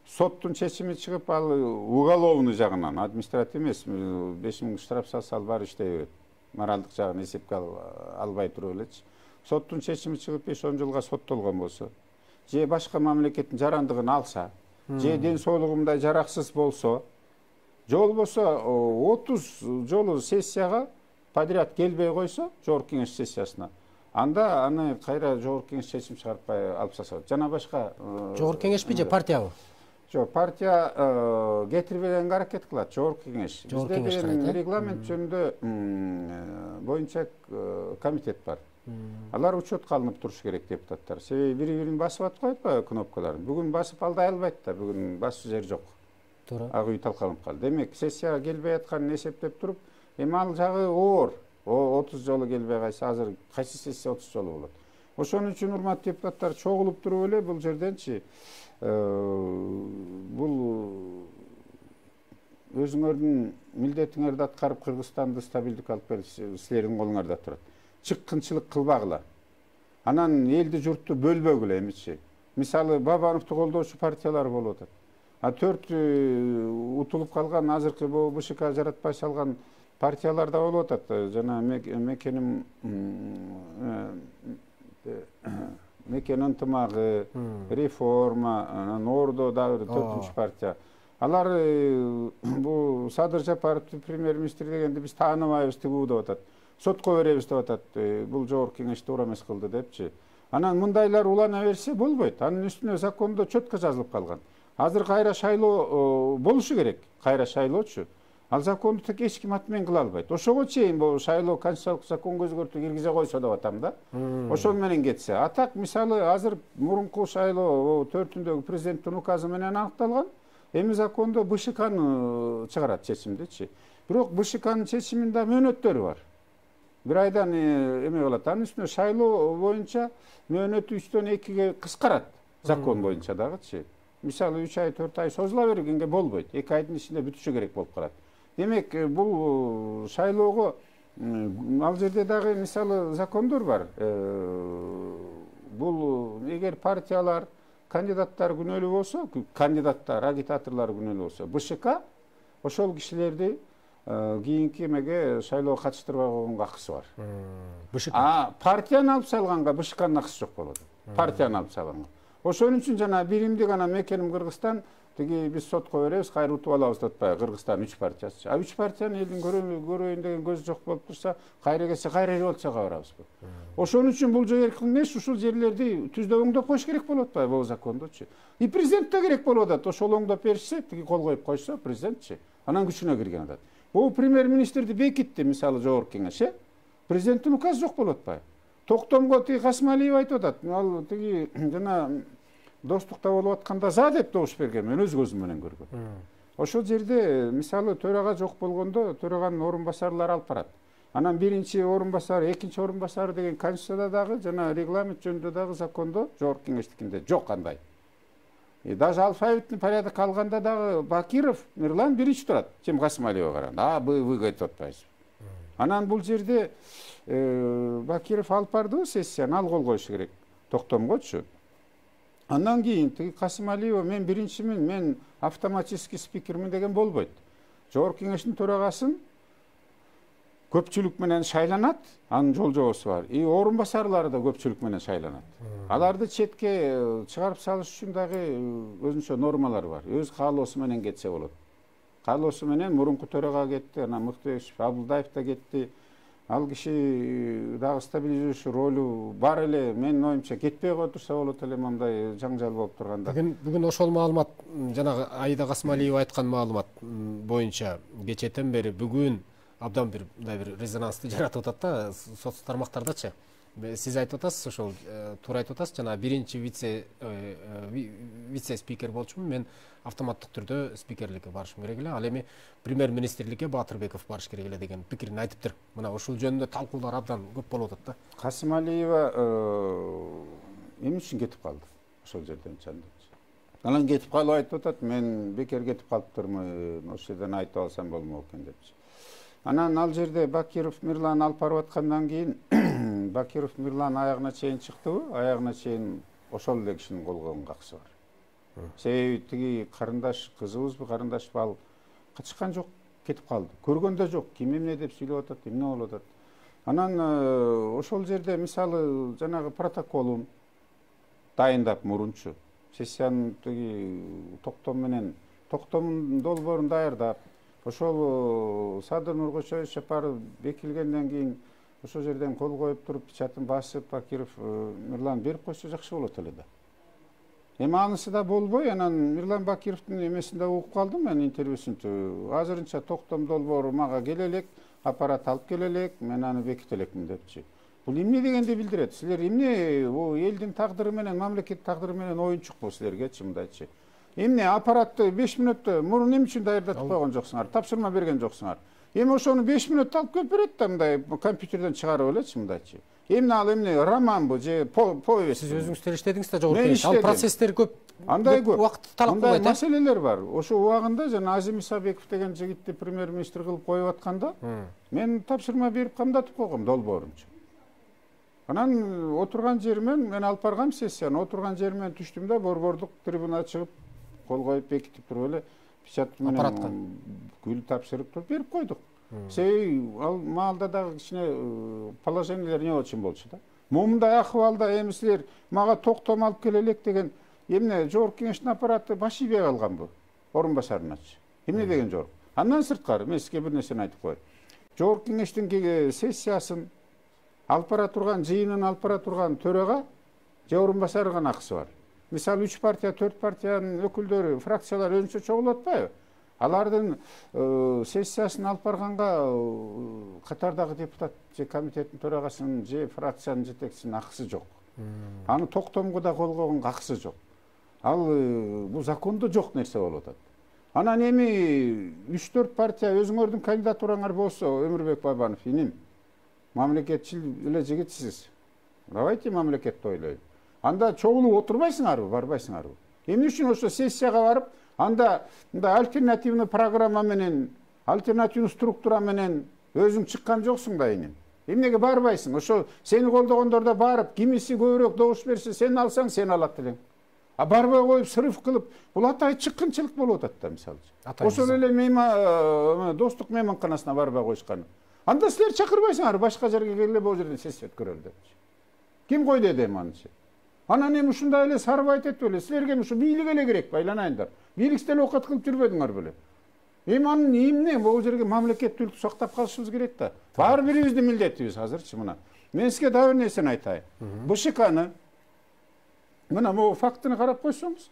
Соттун чечими чыгып, ал уголовный жагынан, административ эмес, 5000 штраф салса ал бар иштей берет. Моралдык жагын эсепке албай туруп элечи. Соттун чечими чыгып 5-10 жылга соттолгон болсо, же башка мамлекеттин жарандыгын алса, же ден соолугундай жараксыз болсо, же болбосо 30 жолу сессияга подряд келбей койсо, жогорку кеңеш сессиясына, анда аны кайра жогорку кеңеш чечим чыгарып алып салса. Жана башка жогорку кеңешпи же партиябы? Жок, партия кетирбегенге аракет кылат, жогорку кеңеш. Бизде деген регламент жөнүндө боюнча комитет бар. Алар учетко алынып туруш керек депутаттар. Себеби бири-бирин басып атпайт атпайбы кнопкаларын. Бүгүн басып алдай албайт да, бүгүн басуу жери жок. Туура. Ак үй талкаланып калды. Демек, сессияга келбей атканын эсептеп туруп, эми ал жагы оор. 30 жолу келбей кайса, азыр кайсы сессия 30 жолу болот. Ошон үчүн урматтуу депутаттар чогулуп туруп эле бул жерденчи бул өзүңөрдүн милдетиңерди аткарып Кыргызстанды стабилдик алып келиш силердин колуңарда турат. Чыккынчылык кылбагыла. Анан элди журтту бөлбөгүлө эмичи. Мисалы, Бабановду колдоочу партиялар болуп атат. А 4 утулуп калган азыркы БШК жаратпай салган партиялар да болуп атат. Жана Мекен ынтымагы, реформа, анан Ордо дагы 4-нчү партия. Алар бул Садыр Жапаровду премьер-министр дегенди биз тааныбайбыз деп атат. Сотко беребиз деп атат. Бул жогорку кеңеш туура эмес кылды депчи. Анан мындайлар улана берсе болбойт. Анын үстүнө закондо четко жазылып калган. Азыр кайра шайлоо болушу керек. Кайра шайлоочу. Ал законду тек эч ким аты менен кыла албайт. Ошого чейин бул шайлоо конституциялык законго өзгөртүү киргизе койсо деп атам да. Ошол менен кетсе. А так, мисалы, азыр мурунку шайлоо 4-түндөгү президенттин указы менен аныкталган. Эми закондо БШКны чыгарат чечимдичи. Бирок БШКнын чечиминде мөөнөттөрү бар. Бир айдан эме болот. Анын үстүнө шайлоо боюнча мөөнөтү 3-төн 2-ге кыскарат. Закон боюнча дагычы. Мисалы, 3 ай, 4 ай созула бергенге болбойт. 2 айдын ичинде бүтүшү керек болуп калат. Демек, бул шайлоого ал жерде дагы мисалы закондор бар. Бул эгер партиялар кандидаттар күнөөлүү болсо, кандидаттар, агитаторлор күнөөлүү болсо, БШК ошол кишилерди кийинки эмеге шайлоого катыштырбай койгонго акысы бар. БШК. Партияны алып салганга БШКнын акысы жок болот. Партияны алып салганга. Ошон үчүн жана биримдик анан мекеним Кыргызстан, тиги биз сотко беребиз, кайра утуп алабыз деп атпайбы, Кыргызстан 3 партиясы. 3 партияны элдин көрөйүн деген көзү жок болуп турса, кайра келсе кайра революцияга барабызбы. Ошон үчүн бул жердин эмес, ушул жерлерди түздө оңдоп коюш керек болуп атпайбы бул закондочу. И президент да керек болуп атат. Ошол оңдоп беришсе, тиги кол коюп койсо президентчи, анан күчүнө кирген атат. Бул премьер-министрди бекитти, мисалы Жогорку Кеңеш, президенттин указы жок болуп атпайбы. Токтомго тиги Касымалиев айтып атат. Ал тиги жана достукта болуп атканда за деп добуш берген, мен өз көзүм менен көргөм. Ошол жерде мисалы төрага жок болгондо төраганын орун басарлары алып барат. Анан биринчи орун басар, экинчи орун басар деген конституцияда дагы жана регламент жөнүндө дагы закондо Жогорку Кеңештикинде жок андай. Даже алфавиттин порядок алганда дагы Бакиров Мирлан биринчи турат, чем Касымалиевге караганда. Вы айтып атпайсыз. Анан бул жерде Бакиров алып барды сессияны, ал кол коюш керек Токтомгочу. Андан кийин тиги Касымалиева мен биринчимин, мен автоматический спикермин деген болбойт. Жогорку Кеңештин төрагасын көпчүлүк менен шайланат, анын жолжобосу бар. И орун басарлары да көпчүлүк менен шайланат. Аларды четке чыгарып салыш үчүн дагы өзүнчө нормалар бар. Өз каалоосу менен кетсе болот. Каалоосу менен мурунку төрага кетти, анан Мыктыбек Абылдаев да кетти. Ал киши дагы стабилизирующий ролу бар эле, менин оюмча кетпей кое турса болот эле мындай жаңжал болуп турганда. Бүгүн ошол маалымат, жанагы Аида Касымалиева айткан маалымат боюнча кечэтен бери бүгүн абдан бир мындай бир резонансты жаратып атат да соц тармактардачы. Сиз айтып атасыз, ошол туура айтып атасыз, жана биринчи вице спикер болчумун, мен автоматтык түрдө спикерликке барышым керек эле, ал эми премьер-министрликке Баатырбеков барыш керек эле деген пикирин айтыптыр. Мына ушул жөнүндө талкуулар абдан көп болуп атат да. Касымалиева эмне үчүн кетип калды ошол жерден чандычы. Анан кетип калып айтып атат, мен бекер кетип калыптырмын, ошол жерден айтып алсам болмок экен депчи. Анан ал жерде Бакиров Мирлан алып барып аткандан кийин Бакиров Мирлан аягына чейин чыктыбы, аягына чейин ошол эле кишинин кол койгон акысы бар. Себеби тиги карындаш кызыбызбы, карындашпы, ал качкан жок, кетип калды. Көргөн да жок, ким эмне деп сүйлөп атат, эмне болуп атат. Анан ошол жерде мисалы жанагы протоколун дайындап мурунчу, сессиянын тиги токтомдун долбоорун даярдап, ошол Садыр Нуркочоевич Жапаров бекилгенден кийин ошол жерден кол коюп туруп, печатын басып, Бакиров Мирлан берип койсо жакшы болот эле да. Эми анысы да болбой, анан Мирлан Бакировдун эмесинде угуп калдым мен интервьюсунчу. Азырынча токтом долбоору мага келе элек, аппарат алып келе элек, мен аны беките элекмин депчи. Бул эмне дегенди билдирет? Силер эмне элдин тагдыры менен, мамлекет тагдыры менен оюнчукпу силергечи мындайчы. Эмне аппаратты 5 мүнөттө мурун эмне үчүн даярдатып койгон жоксуңар? Тапшырма берген жоксуңар. Эми ошону 5 мүнөттө алып келип берет да мындай компьютерден чыгарып элечи мындайчы. Эмне ал эмне романбы же повесть? Сиз өзүңүз иштедиңиз да Жогорку Кеңеш. Ал процесстер көп. Андай көп убакыт талап кылбайт. Андай маселелер бар. Ошо убагында жана Азим Исабеков деген жигитти премьер-министр кылып коюп атканда, мен тапшырма берип камдатып койгом долбоорунчу. Анан отурган жеримен мен алып баргам сессияны, отурган жеримен түштүм да борбордук трибунага чыгып кол коюп бекитип туруп эле печат менен гүл тапшырып туруп берип койдук. Себеби ал маалда дагы кичине положениелер не болчу да. Момундай акыбалда эми силер мага токтом алып келе элек деген эмне Жогорку Кеңештин аппараты баш ийбей калганбы? Орун басарыначы. Эмне деген жок. Андан сырткары мен сизге бир нерсени айтып коеюн. Жогорку Кеңештин сессиясын алып бара турган, жыйынын алып бара турган төрага же орун басары гана акысы бар. Мисалы 3 партия, 4 партиянын өкүлдөрү, фракциялар өзүнчө чогулуп атпайбы? Алардын сессиясын алып барганга катардагы депутат же комитеттин төрагасынын же фракциянын жетекчисинин акысы жок. Аны токтомго да кол койгонго акысы жок. Ал бул закондо жок нерсе болуп атат. Анан эми 3-4 партия өзүңөрдүн кандидатураңар болсо, Өмүрбек Байбанов иним, мамлекетчил эле жигитсиз. Давайте мамлекетти ойлойлу. Анда чогулуп отурбайсыңарбы, барбайсыңарбы? Эмне үчүн ошо сессияга барып, анда мындай альтернативный программа менен, альтернативный структура менен өзүң чыккан жоксуң да иним. Эмнеге барбайсың? Ошо сени колдогондор да барып, кимиси көбүрөөк добуш берсе, сен алсаң, сен алат элең. барбай коюп сырыф кылып бул атайын чыккынчылык болуп атат да мисалы. Ошол эле достук мейманканасына барбай коюшкан. Анда силер чакырбайсыңар, башка жерге келе бул жерде сессия өткөрөлү деп. Ким койду эдем анычы? Анан эми ушундай эле сарып айтып эле силерге ушу бийлик эле керек, байланайындар. Бийликтен окат кылып жүрбөдүңөр беле. Эми анын эмне бул жерге мамлекеттүүлүктү сактап калышыбыз керек да. Баары бирибиздин милдетибиз азырчы мына. Мен сизге дагы бир нерсени айтайын. БШКны мына могу фактыны карап койсоңуз,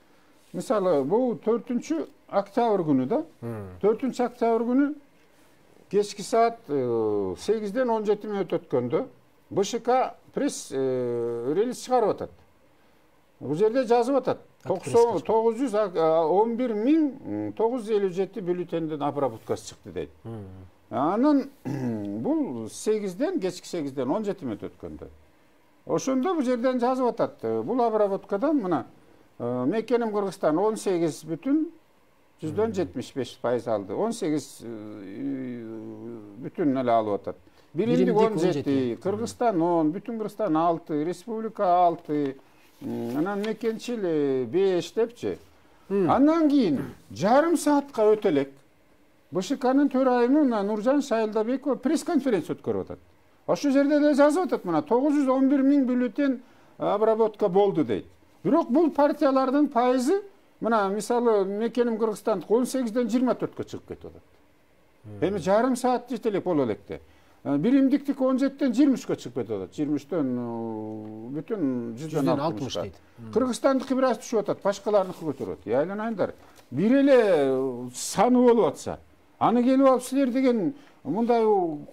мисалы бул 4-октябрь күнү да. 4-октябрь күнү кечки саат 8-ден 17 мүнөт өткөндө БШК пресс релиз чыгарып атат. Бул жерде жазып атат. 911.957 бюллетендин обработкасы чыкты дейт. Анын бул 8-ден кечки 8-ден 17 мүнөт өткөндө. Ошондо бул жерден жазып атат. Бул обработкадан мына Мекеним Кыргызстан 18,75% алды. 18 бүтүн эле алып атат. Биримдик 17, Кыргызстан 10, бүтүн Кыргызстан 6, республика 6, анан мекенчил 5 депчи. Андан кийин жарым саатка өтө элек БШКнын төрайымы Нуржан Шайылдабекова пресс-конференция өткөрүп атат. Ошол жерде эле жазып атат мына 911.000 бюллетен обработка болду дейт. Бирок бул партиялардын пайызы мына мисалы Мекеним Кыргызстан 18-ден 24-кө чыгып кетип атат. Эми жарым саат жетелек боло электе. Биримдиктики 17-ден 23-кө чыгып кетип атат. 23-төн бүтүн 160 дейт. Кыргызстандыкы бир аз түшүп атат, башкаларыныкы көтөрүп атат. Айланайындар. Бир эле саны болуп атса, аны келип алып силер деген мындай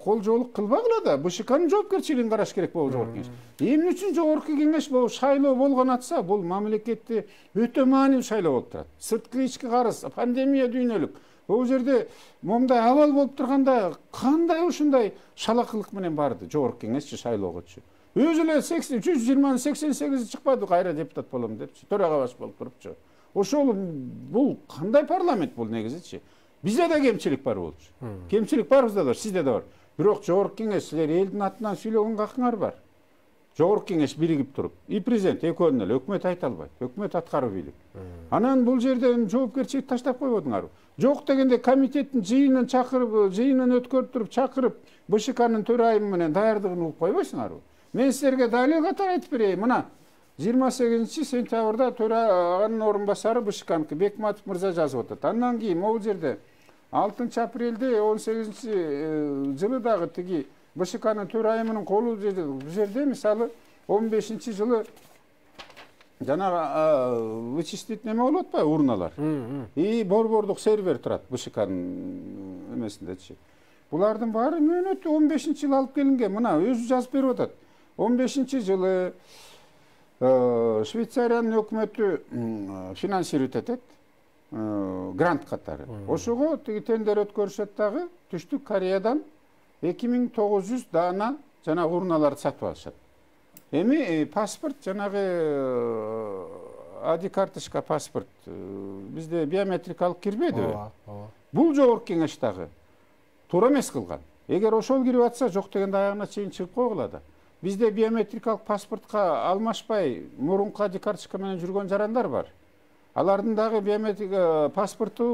колжоолук кылбагыла да, БШКнын жоопкерчилигин караш керек болуп жогорку кеңеш. Эмне үчүн жогорку кеңеш бул шайлоо болгон атса, бул мамлекетте өтө маанилүү шайлоо болуп турат. Сырткы ички карыз, пандемия дүйнөлүк. Бул жерде момундай абал болуп турганда кандай ушундай шалакылык менен барды жогорку кеңешчи шайлоогочу. Өзү эле 320-88 чыкпады, кайра депутат болом депчи, төрага баш болуп турупчу. Ошол бул кандай парламент бул негизичи? Бизде да кемчилик бар болчу. Кемчилик барыбызда да, сизде да бар. Бирок жогорку кеңеш силер элдин атынан сүйлөгөн хакыңар бар. Жогорку кеңеш биригип туруп, и президент экөөнүн эле өкмөт айта албайт. Өкмөт аткаруу бийлик. Анан бул жерден жоопкерчилик таштап койбодуңарбы? Жок дегенде комитеттин жыйынын чакырып, жыйынын өткөрүп туруп чакырып, БШКнын төрайымы менен даярдыгын угуп койбойсуңарбы? Мен силерге далил катары айтып берейин. Мына 28-сентябрда төрайымдын орун басары БШКныкы Бекматов мырза жазып атат. Андан кийин могул жерде 6-апрелде 18-жылы дагы тиги БШКнын төрайымынын колу жерде мисалы 15-жылы жанагы вычислительный неме болот атпайбы, урналар. И борбордук сервер турат БШКнын эмесиндечи. Булардын баары мөөнөтү 15-жылы алып келинген. Мына өзү жазып берип атат. 15-жылы Швейцариянын өкмөтү финансирует этет. Грант катары. Ошого тиги тендер өткөрүшөт дагы Түштүк Кореядан 2900 дана жанагы урналарды сатып алышат. Эми паспорт жанагы ID карточка паспорт бизде биометрикалык кирбейди. Бул жогорку кеңеш дагы туура эмес кылган. Эгер ошол кирип атса, жок дегенде аягына чейин чыгып койгула да. Бизде биометрикалык паспортко алмашпай мурунку ID карточка менен жүргөн жарандар бар. Алардын дагы биометрик паспорту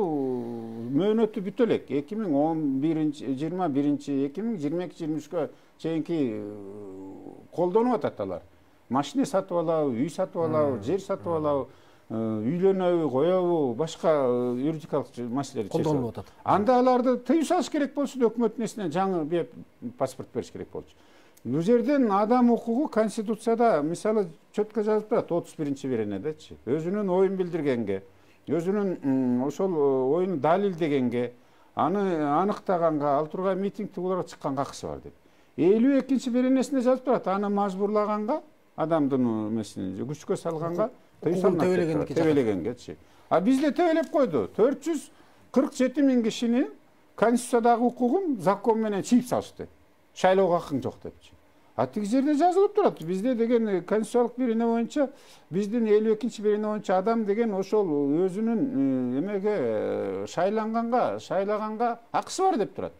мөөнөтү бүтө элек. 2022-2023-кө чейинки колдонуп атат алар. Машина сатып алабы, үй сатып алабы, жер сатып алабы, үйлөнөбү, коёбу, башка юридикалык маселелер колдонуп атат. Анда аларды тыюу салыш керек болчу, өкмөттүн эсине жаңы паспорт бериш керек болчу. Бул жерден адам укугу Конституцияда мисалы чөткө жазып турат 31-беренедечи. Өзүнүн оюн билдиргенге, өзүнүн ошол оюн далилдегенге, аны аныктаганга, ал тургай митингти буларга чыкканга акысы бар деп. 52-беренесинде жазып турат, аны мажбурлаганга, адамдын эмесин күчкө салганга, тебелегенгечи. А бизде тебелеп койду. 447 миң кишини Конституциядагы укугун закон менен чийип салышты. Шайлоого хакың жок депчи. А тиги жерде жазылып турат. Бизде деген конституциялык бирине боюнча, биздин 52-бирине боюнча адам деген ошол өзүнүн эмеге шайлаганга акысы бар деп турат.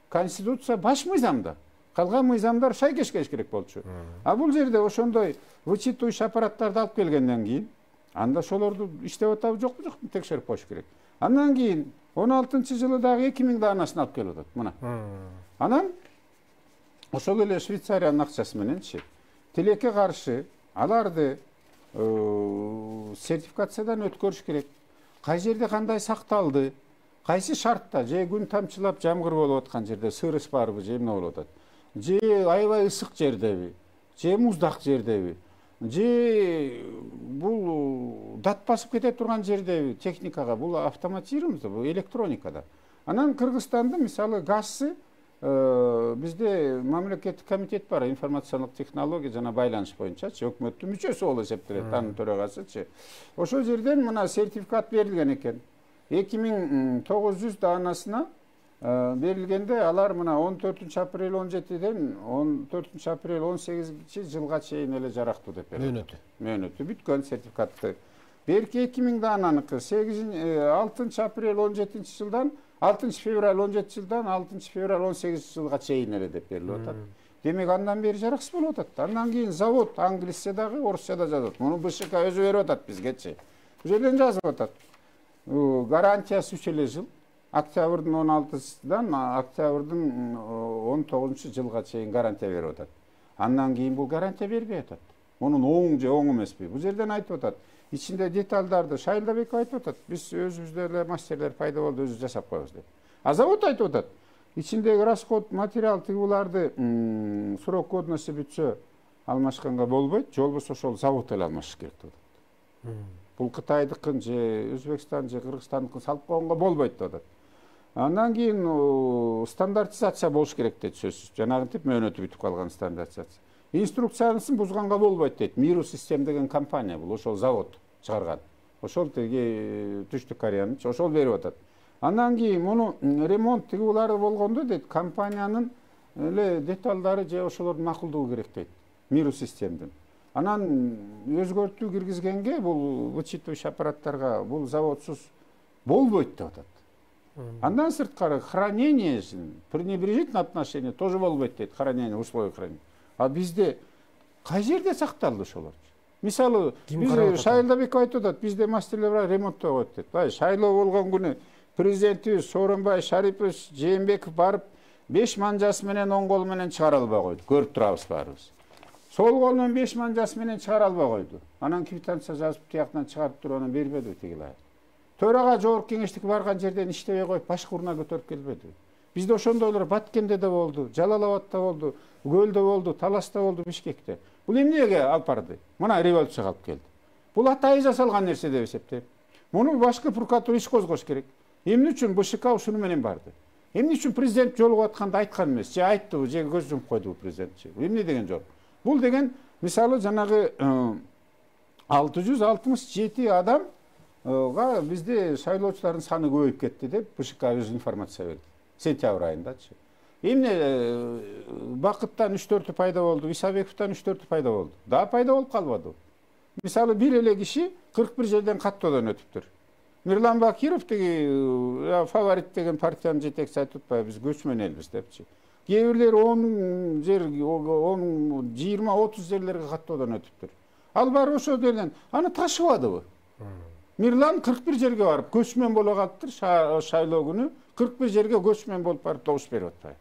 Конституция баш мыйзамда. Калган мыйзамдар шайкеш керек болчу. А бул жерде ошондой вычитывающий аппараттарды алып келгенден кийин Анда ошолорду иштеп атабы жокпу жокпу текшерип коюш керек. Андан кийин 16-жылы дагы 2000 даанасын алып келип атат. Мына. Анан ошол эле Швейцариянын акчасы мененчи тилекке каршы аларды сертификациядан өткөрүш керек. Кай жерде кандай сакталды, кайсы шартта, же күн тамчылап жамгыр болуп аткан жерде сырыс барбы, же эмне болуп атат, же аябай ысык жердеби, же муздак жердеби, же бул дат басып кете турган жердеби, техникага бул автоматизирован, бул электроникада. Анан Кыргызстанда мисалы газсы бизде мамлекеттик комитет бар, информациондук технология жана байланыш боюнчачы, өкмөттүн мүчөсү болуп эсептелет, анын төрагасычы. Ошол жерден мына сертификат берилген экен. 2900 даанасына берилгенде алар мына 14-апрель 17-ден 14-апрель 18-жылга чейин эле жарактуу деп берет. Мөөнөтү бүткөн сертификатты. Берки 2000 даананыкы 6-апрель 17-жылдан 6-февраль 17-жылдан 6-февраль 18-жылга чейин эле деп берилип атат. Демек андан бери жараксыз болуп атат. Андан кийин завод англисчедагы, орусчада жазат. Муну БШК өзү берип атат бизгечи. Бул жерден жазып атат. Гарантиясы 3 эле жыл. Октябрдын 16-сынан октябрдын 19-жылга чейин гарантия берип атат. Андан кийин бул гарантия бербей атат. Мунун оң же оң эмеспи? Бул жерден айтып атат. Ичинде деталдарды Шайлдабеков айтып атат. Биз өзүбүздө эле мастерлер пайда болду, өзүбүз жасап коебуз деп. А завод айтып атат. Ичиндеги расход материал тигуларды срок годности бүтсө алмашканга болбойт, же болбосо ошол завод эле алмашыш керек деп атат. Бул Кытайдыкын же Өзбекстан же Кыргызстандыкын салып койгонго болбойт деп атат. Андан кийин стандартизация болуш керек дейт сөзсүз. Жанагынтип мөөнөтү бүтүп калган стандартизация. Инструкциясын бузганга болбойт дейт. Миру систем деген компания бул, ошол завод чыгарган. Ошол тиги Түштүк Кореянын, ошол берип атат. Андан кийин муну ремонт тигулары болгондо дейт, компаниянын эле деталдары же ошолордун макулдугу керек дейт. Миру системдин. Анан өзгөртүү киргизгенге бул вычитывающий аппараттарга бул заводсуз болбойт деп атат. Андан сырткары хранение, пренебрежительное отношение тоже болбойт дейт, хранение, условия хранения. А бизде кай жерде сакталды ошолор? Мисалы, биз Шайлдабеков айтып атат, бизде мастерлер бар, ремонттоо коет дейт. Бай шайлоо болгон күнү президентибиз Сооронбай Шарипович Жээнбеков барып 5 манжасы менен оң колу менен чыгара албай койду. Көрүп турабыз баарыбыз. Сол кол менен 5 манжасы менен чыгара албай койду. Анан квитанция жазып тияктан чыгарып туруп анан бербеди тигилер. Төрага жогорку кеңештик барган жерден иштебей коюп башка урна көтөрүп келбеди. Бизде ошондойлор Баткенде да болду, Жалал-Абадта болду, Көлдө болду, Таласта болду, Бишкекте. Бул эмнеге алып барды? Мына революцияга алып келди. Бул атайы жасалган нерсе деп эсептейм. Муну башкы прокуратура иш козгош керек. Эмне үчүн БШК ушуну менен барды? Эмне үчүн президент жолугуп атканда айткан эмес? Же айттыбы, же көз жумуп койдубу президент? Эмне деген жол? Бул деген мисалы жанагы 667 адамга бизде шайлоочулардын саны көбөйүп кетти деп БШК өз информация берди. Сентябрь айындачы. Эмне Бакыттан 3-4 пайда болду, Исабековдон 3-4 пайда болду. Да пайда болуп калбады. Мисалы бир эле киши 41 жерден каттоодон өтүптүр. Мирлан Бакиров деги фаворит деген партиянын жетекчиси айтып атпайбы, биз көчмөн элбиз депчи. Кээ бирлери 10 жер, 20-30 жерлерге каттоодон өтүптүр. Ал баары ошол жерден аны ташыбадыбы? Мирлан 41 жерге барып көчмөн боло калыптыр, шайлоо күнү 41 жерге көчмөн болуп барып добуш берип атпайбы?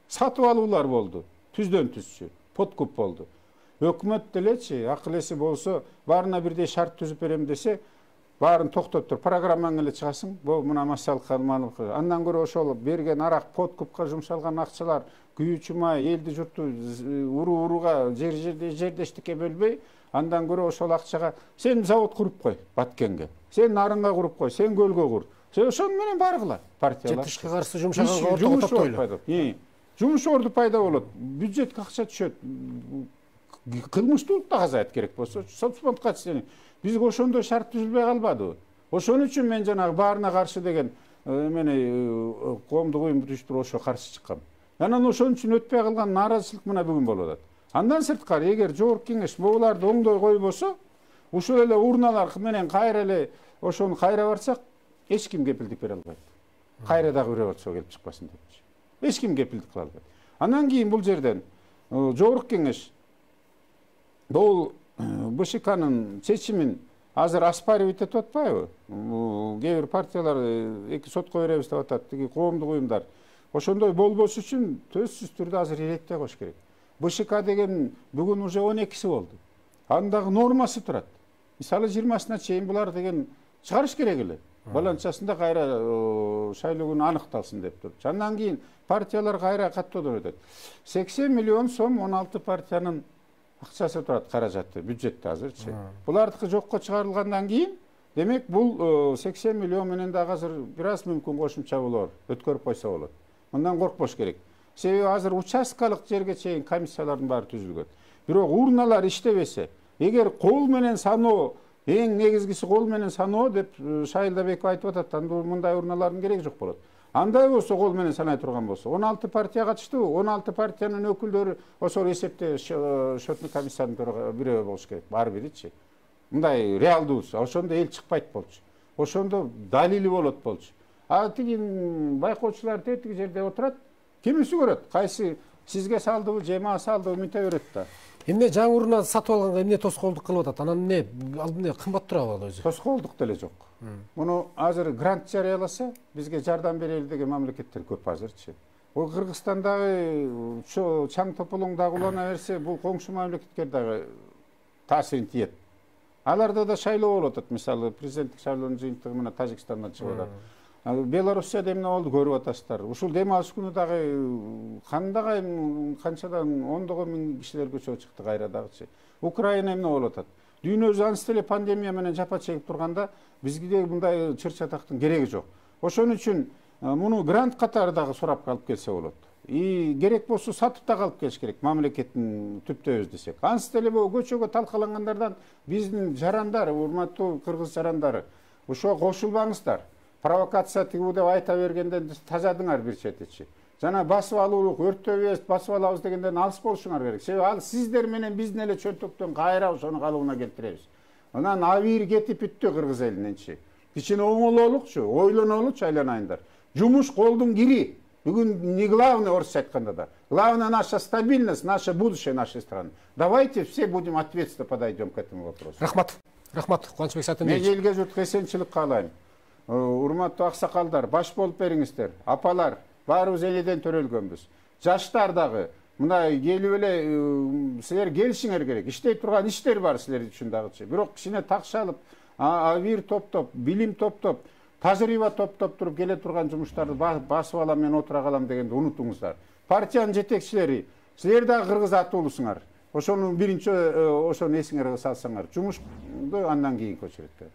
Сатып алуулар болду, түздөн түзчү, подкуп болду. Өкмөт делечи, акыл эси болсо, баарына бирдей шарт түзүп берем десе, баарын токтоп туруп, программаңа эле чыгасың, бул мына массалык калмалык. Андан көрө ошол берген арак, подкупка жумшалган акчалар, күйүүчү май, элди журтту уруу-урууга, жердештикке бөлбөй, андан көрө ошол акчага сен завод куруп кой Баткенге, сен Нарынга куруп кой, сен Көлгө кур. Сен ошону менен баргыла партиялар. Тышкы каршы жумшаганга ортого токтойлу. Жумуш орду пайда болот, бюджетке акча түшөт. Кылмыштуулук да азаят керек болсо, соцфондко чейин бизге ошондой шарт түзүлбөй калбадыбы? Ошон үчүн мен жанагы баарына каршы деген эмени коомдук уюм түзүштүрүп ошо каршы чыккам. Анан ошон үчүн өтпөй калган нааразычылык мына бүгүн болуп атат. Андан сырткары эгер жогорку кеңеш буларды оңдой койбосо, ушул эле урналар менен кайра эле ошону кайра барсак, эч ким кепилдик бере албайт. Кайра дагы революция келип чыкпасын депчи. Эч ким кепилдик кыла албайт. Андан кийин бул жерден жогорку кеңеш бул БШКнын чечимин азыр оспаривать этип атпайбы? Кээ бир партиялар эки сотко беребиз деп атат, тиги коомдук уюмдар. Ошондой болбош үчүн сөзсүз түрдө азыр иреттей коюш керек. БШК деген бүгүн уже 12-си болду. Анын дагы нормасы турат. Мисалы 20-сына чейин булар деген чыгарыш керек эле. Баланчасында кайра шайлоо күнү аныкталсын деп туруп. Андан кийин партиялар кайра каттоодон өтөт. 80 миллион сом 16 партиянын акчасы турат, каражаты, бюджетте азырчы. Булардыкы жокко чыгарылгандан кийин, демек бул 80 миллион менен дагы азыр бир аз мүмкүн кошумча болор, өткөрүп койсо болот. Мындан коркпош керек. Себеби азыр участкалык жерге чейин комиссиялардын баары түзүлгөн. Бирок урналар иштебесе, эгер кол менен саноо, эң негизгиси кол менен саноо деп Шайылдабеков айтып атат, анда мындай урналардын кереги жок болот. Андай болсо кол менен санай турган болсо, 16 партия катыштыбы? 16 партиянын өкүлдөрү ошол эсепте счетный комиссиянын бирөө болуш керек, баары биричи. Мындай реалдуу, ошондо эл чыкпайт болчу. Ошондо далили болот болчу. А тиги байкоочулар тетиги жерде отурат, кимиси көрөт? Кайсы сизге салдыбы, же мага салдыбы мынтип берет да. Эмне жаңы урна сатып алганга эмне тоскоолдук кылып атат? Анан эмне алдында кымбат турабы ал өзү? Тоскоолдук деле жок. Муну азыр грант жарыяласа, бизге жардам берели деген мамлекеттер көп азырчы. Бул Кыргызстандагы чаң тополоңдагы улана берсе, бул коңшу мамлекетке дагы таасирин тиет. Аларда да шайлоо болуп атат, мисалы президенттик шайлоонун жыйынтыгы мына Тажикстандан чыгып атат. Белоруссияда эмне болду көрүп атасыздар. Ушул дем алыш күнү дагы кандагай канчадан ондогон миң кишилер көчөгө чыкты кайра дагычы. Украина эмне болуп атат? Дүйнө жүзү анча эле пандемия менен жапа чегип турганда бизге мындай чыр-чатактын кереги жок. Ошон үчүн муну грант катары дагы сурап алып келсе болот. Керек болсо сатып да калып келиш керек, мамлекеттин түптөбүз десек. Анча эле көчөгө талкалангандардан биздин жарандар, урматтуу кыргыз жарандары, ошого кошулбаңыздар. Провокация тигүү деп айта бергенден тазадыңар бир четичи. Жана басып алуулук, өрттөбөбүз, басып алабыз дегенден алыс болушуңар керек. Себеби ал сиздер менен биздин эле чөнтөктөн кайра ошону калыбына келтиребиз. Анан абийир кетип бүттү кыргыз элиненчи. Кичине оңололукчу, ойлонолучу айланайындар. Жумуш колдун кири. Бүгүн не главное, орысча айтканда да. Главное наша стабильность, наше будущее нашей страны. Давайте все будем ответственно подойдем к этому вопросу. Рахмат. Рахмат, Кубанычбек Сатынович. Мен элге журтка эсенчилик каалайм. Урматтуу аксакалдар, баш болуп бериңиздер. Апалар, баарыбыз эледен төрөлгөнбүз. Жаштар дагы мындай келип эле силер келишиңер керек. Иштей турган иштер бар силер үчүн дагычы. Бирок кичине такшалып, абийир топтоп, билим топтоп, тажрыйба топтоп туруп келе турган жумуштарды басып алам, мен отура калам дегенди унутуңуздар. Партиянын жетекчилери, силер дагы кыргыз атуулусуңар. Ошону биринчи ошону эсиңерге салсаңар, жумушту андан кийин көчүрөт.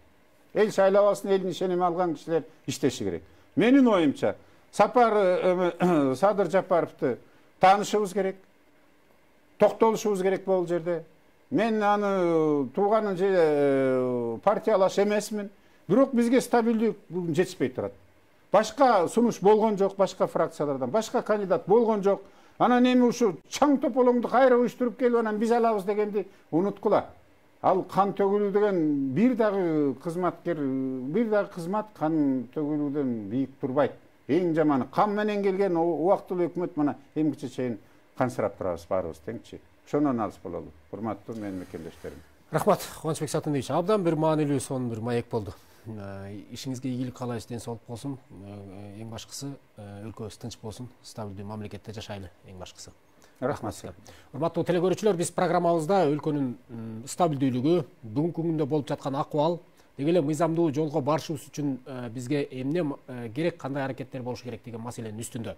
Эл шайлабасын, элдин ишеними алган кишилер иштеши керек. Менин оюмча, Садыр Жапаровду таанышыбыз керек, токтолушубуз керек бул жерде. Мен аны тууганын же партиялаш эмесмин, бирок бизге стабилдүү жетишпей турат. Башка сунуш болгон жок, башка фракциялардан, башка кандидат болгон жок. Анан эми ушу чаң тополоңду кайра уюштуруп келип анан биз алабыз дегенди унуткула. Ал кан төгүлүү деген бир дагы кызматкер, бир дагы кызмат кан төгүлүүдөн бийик турбайт. Эң жаманы кан менен келген убактылуу өкмөт мына эмгиче чейин кансырап турабыз баарыбыз теңчи. Ошондон алыс бололу. Урматтуу менин мекендештерим. Рахмат, Кубанычбек Сатынович. Абдан бир маанилүү сонун бир маек болду. Ишиңизге ийгилик каалайбыз, ден соолук болсун. Эң башкысы өлкөбүз тынч болсун, стабилдүү мамлекетте жашайлы, эң башкысы. Рахмат. Урматтуу телекөрүүчүлөр, биз программабызда өлкөнүн стабилдүүлүгү, бүгүнкү күндө болуп жаткан акыбал, деги эле мыйзамдуу жолго барышыбыз үчүн бизге эмне керек, кандай аракеттер болушу керек деген маселенин үстүндө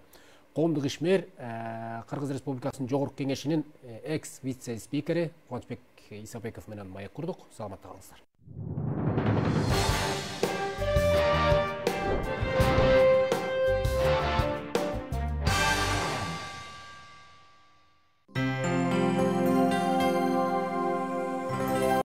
коомдук ишмер, Кыргыз Республикасынын Жогорку Кеңешинин экс вице спикери Кубанычбек Исабеков менен маек курдук. Саламатта калыңыздар.